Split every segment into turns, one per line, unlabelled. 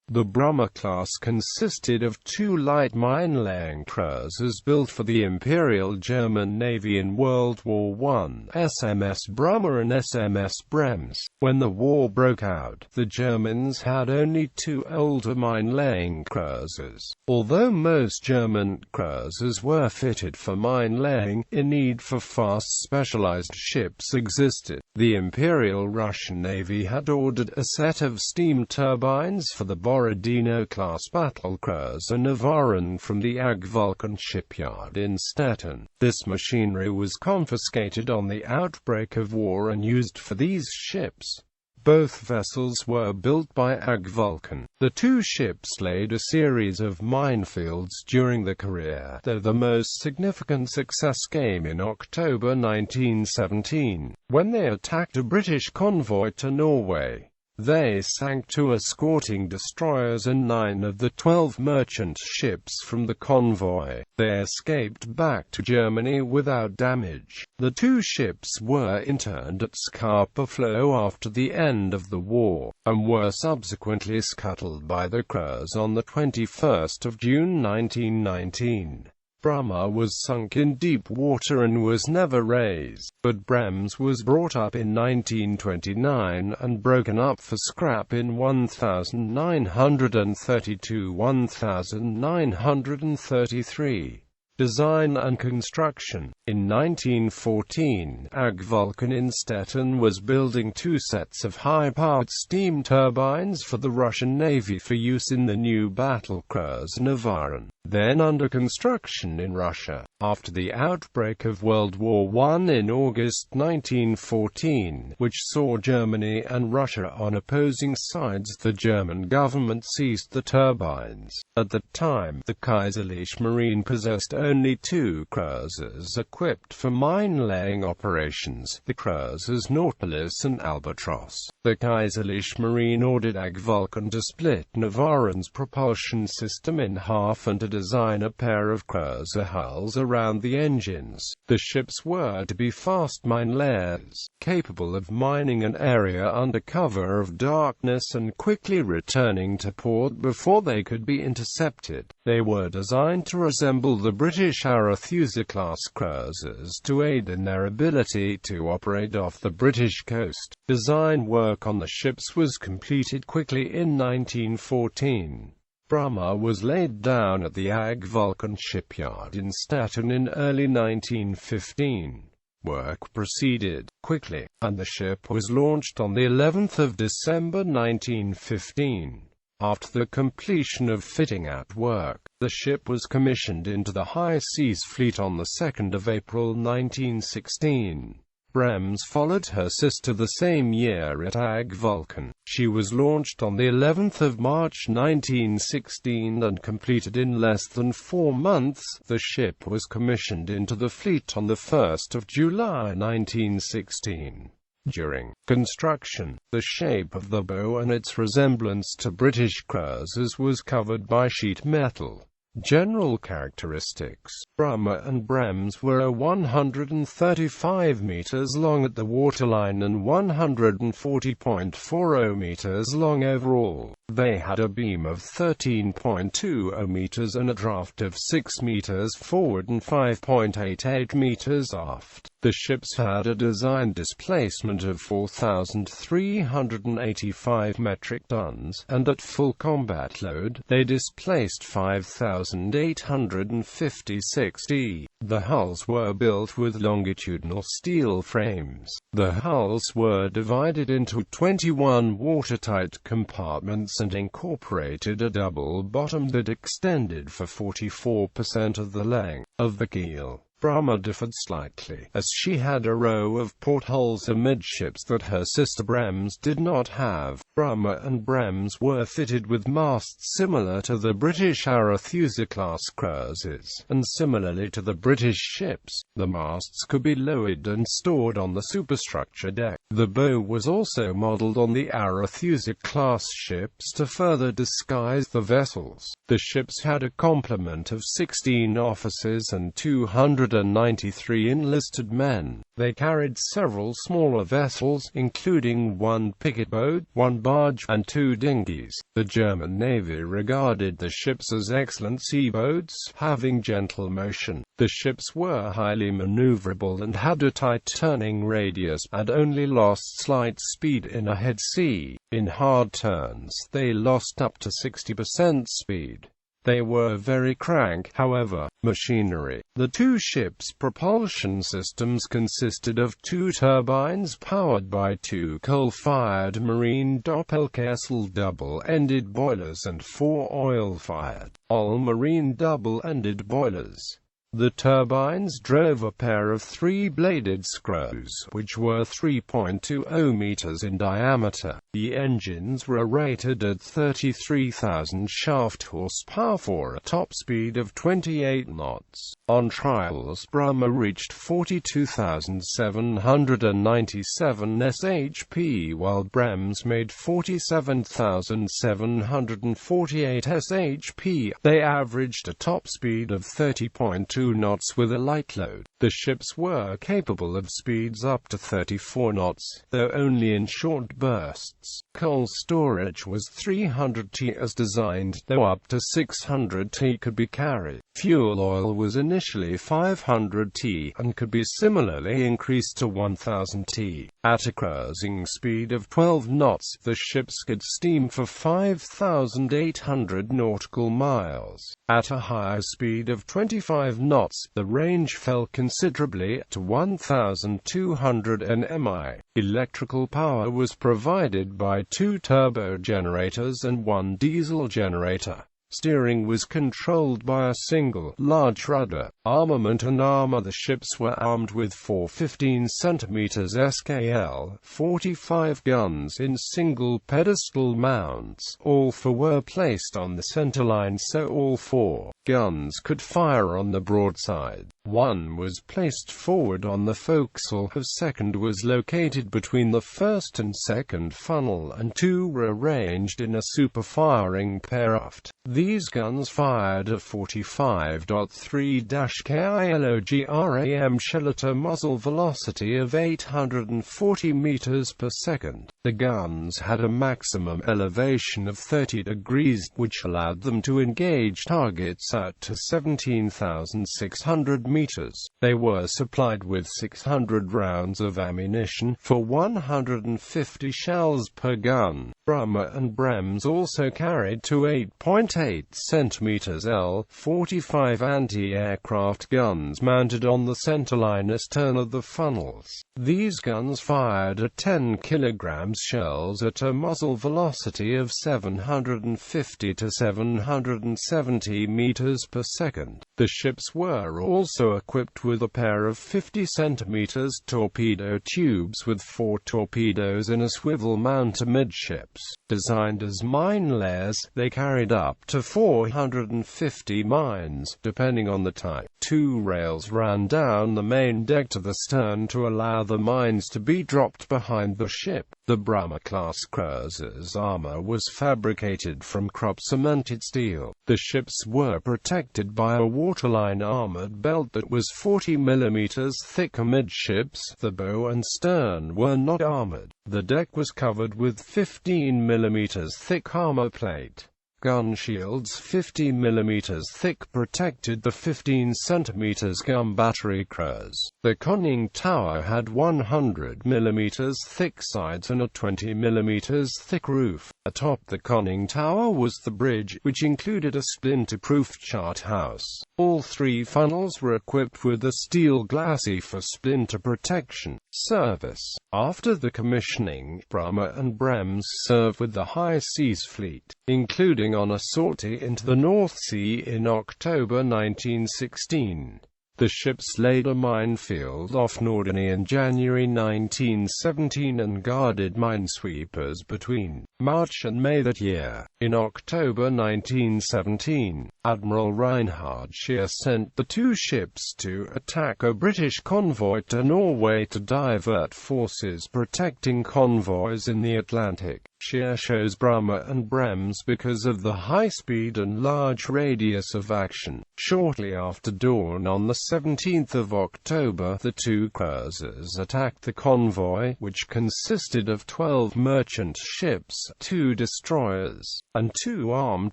The Brummer-class consisted of two light mine-laying cruisers built for the Imperial German Navy in World War I, SMS Brummer and SMS Bremse. When the war broke out, the Germans had only two older mine-laying cruisers. Although most German cruisers were fitted for mine-laying, a need for fast specialized ships existed. The Imperial Russian Navy had ordered a set of steam turbines for the Borodino-class battlecruiser Navarin from the AG Vulcan shipyard in Stettin. This machinery was confiscated on the outbreak of war and used for these ships. Both vessels were built by AG Vulcan. The two ships laid a series of minefields during the career, though the most significant success came in October 1917, when they attacked a British convoy to Norway. They sank two escorting destroyers and 9 of the 12 merchant ships from the convoy. They escaped back to Germany without damage. The two ships were interned at Scapa Flow after the end of the war, and were subsequently scuttled by the cruise on the 21st of June 1919. Brummer was sunk in deep water and was never raised, but Bremse was brought up in 1929 and broken up for scrap in 1932–1933. Design and construction. In 1914, AG Vulcan in Stettin was building two sets of high-powered steam turbines for the Russian Navy for use in the new battlecruiser Navarin, then under construction in Russia. After the outbreak of World War I in August 1914, which saw Germany and Russia on opposing sides, the German government seized the turbines. At the time, the Kaiserliche Marine possessed only two cruisers equipped for mine-laying operations, the cruisers Nautilus and Albatross. The Kaiserliche Marine ordered AG Vulcan to split Navarin's propulsion system in half and to design a pair of cruiser hulls around the engines. The ships were to be fast mine-layers, capable of mining an area under cover of darkness and quickly returning to port before they could be intercepted. They were designed to resemble the British Arethusa-class cruisers to aid in their ability to operate off the British coast. Design work on the ships was completed quickly in 1914. Brummer was laid down at the AG Vulcan shipyard in Stettin in early 1915. Work proceeded quickly, and the ship was launched on the 11th of December 1915. After the completion of fitting-out work, the ship was commissioned into the High Seas Fleet on the 2nd of April 1916. Bremse followed her sister the same year at AG Vulcan. She was launched on the 11th of March 1916 and completed in less than 4 months. The ship was commissioned into the fleet on the 1st of July 1916. During construction, the shape of the bow and its resemblance to British cruisers was covered by sheet metal. General characteristics. Brummer and Bremse were 135 meters long at the waterline and 140.40 meters long overall. They had a beam of 13.20 meters and a draft of 6 meters forward and 5.88 meters aft. The ships had a design displacement of 4,385 metric tons, and at full combat load, they displaced 5,856 t. The hulls were built with longitudinal steel frames. The hulls were divided into 21 watertight compartments and incorporated a double bottom that extended for 44% of the length of the keel. Brummer differed slightly, as she had a row of portholes amidships that her sister Bremse did not have. Brummer and Bremse were fitted with masts similar to the British Arethusa-class cruisers, and similarly to the British ships. The masts could be lowered and stored on the superstructure deck. The bow was also modelled on the Arethusa-class ships to further disguise the vessels. The ships had a complement of 16 officers and 200 193 enlisted men. They carried several smaller vessels, including one picket boat, one barge, and 2 dinghies. The German Navy regarded the ships as excellent seaboats, having gentle motion. The ships were highly maneuverable and had a tight turning radius, and only lost slight speed in a head sea. In hard turns, they lost up to 60% speed. They were very crank, however. Machinery. The 2 ships' propulsion systems consisted of 2 turbines powered by 2 coal-fired marine Doppelkessel double-ended boilers and 4 oil-fired, all-marine double-ended boilers. The turbines drove a pair of 3-bladed screws, which were 3.20 meters in diameter. The engines were rated at 33,000 shaft horsepower for a top speed of 28 knots. On trials, Brummer reached 42,797 shp, while Bremse made 47,748 shp. They averaged a top speed of 30.2 knots with a light load. The ships were capable of speeds up to 34 knots, though only in short bursts. Coal storage was 300 t as designed, though up to 600 t could be carried. Fuel oil was initially 500 t, and could be similarly increased to 1000 t. At a cruising speed of 12 knots, the ships could steam for 5,800 nautical miles. At a higher speed of 25 knots, the range fell considerably, to 1,200 nmi. Electrical power was provided by 2 turbo generators and 1 diesel generator. Steering was controlled by a single, large rudder. Armament and armor. The ships were armed with 4 15 cm SKL 45 guns in single pedestal mounts. All 4 were placed on the centerline, so all 4 guns could fire on the broadside. 1 was placed forward on the forecastle, a second was located between the first and second funnel, and 2 were arranged in a super-firing pair aft. These guns fired a 45.3-kilogram shell at a muzzle velocity of 840 meters per second. The guns had a maximum elevation of 30 degrees, which allowed them to engage targets out to 17,600 meters. They were supplied with 600 rounds of ammunition for 150 shells per gun. Brummer and Bremse also carried 2 8.8 cm L-45 anti-aircraft guns mounted on the centerline astern of the funnels. These guns fired a 10 kg shells at a muzzle velocity of 750 to 770 meters per second. The ships were also equipped with a pair of 50 cm torpedo tubes with 4 torpedoes in a swivel mount amidships. Designed as mine layers, they carried up to 450 mines, depending on the type. 2 rails ran down the main deck to the stern to allow the mines to be dropped behind the ship. The Brummer-class cruiser's armor was fabricated from crop-cemented steel. The ships were protected by a waterline armored belt that was 40 mm thick amidships. The bow and stern were not armored. The deck was covered with 15 mm thick armor plate. Gun shields 50 mm thick protected the 15 cm gun battery crews. The conning tower had 100 mm thick sides and a 20 mm thick roof. Atop the conning tower was the bridge, which included a splinter-proof chart house. All 3 funnels were equipped with a steel glacis for splinter protection. Service. After the commissioning, Brummer and Bremse served with the High Seas Fleet, including on a sortie into the North Sea in October 1916. The ships laid a minefield off Norderney in January 1917 and guarded minesweepers between March and May that year. In October 1917, Admiral Reinhard Scheer sent the 2 ships to attack a British convoy to Norway to divert forces protecting convoys in the Atlantic. Shear shows Brummer and Bremse because of the high speed and large radius of action. Shortly after dawn on the 17th of October, the two cruisers attacked the convoy, which consisted of 12 merchant ships, 2 destroyers, and 2 armed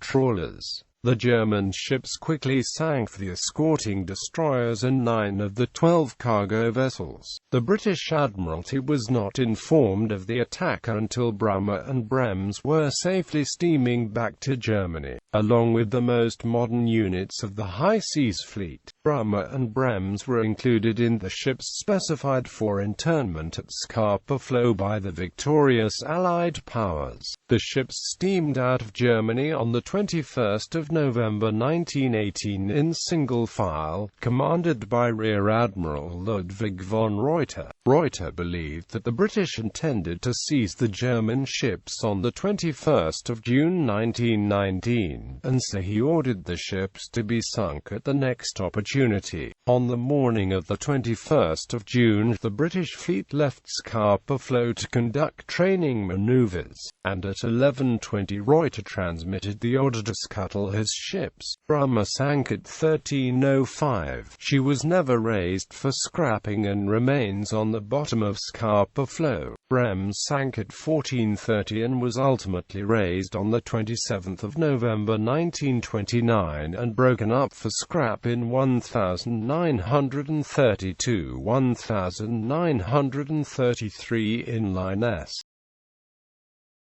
trawlers. The German ships quickly sank the escorting destroyers and 9 of the 12 cargo vessels. The British Admiralty was not informed of the attack until Brummer and Bremse were safely steaming back to Germany, along with the most modern units of the High Seas Fleet. Brummer and Bremse were included in the ships specified for internment at Scapa Flow by the victorious Allied powers. The ships steamed out of Germany on the 21st of November 1918 in single file, commanded by Rear Admiral Ludwig von Reuter. Reuter believed that the British intended to seize the German ships on the 21st of June 1919, and so he ordered the ships to be sunk at the next opportunity. On the morning of the 21st of June, the British fleet left Scapa Flow to conduct training maneuvers, and at 11:20 Reuter transmitted the order to scuttle his ships. Brummer sank at 13:05. She was never raised for scrapping and remains on the bottom of Scapa Flow. Bremse sank at 14:30 and was ultimately raised on the 27th of November 1929 and broken up for scrap in 1932-1933 inline S.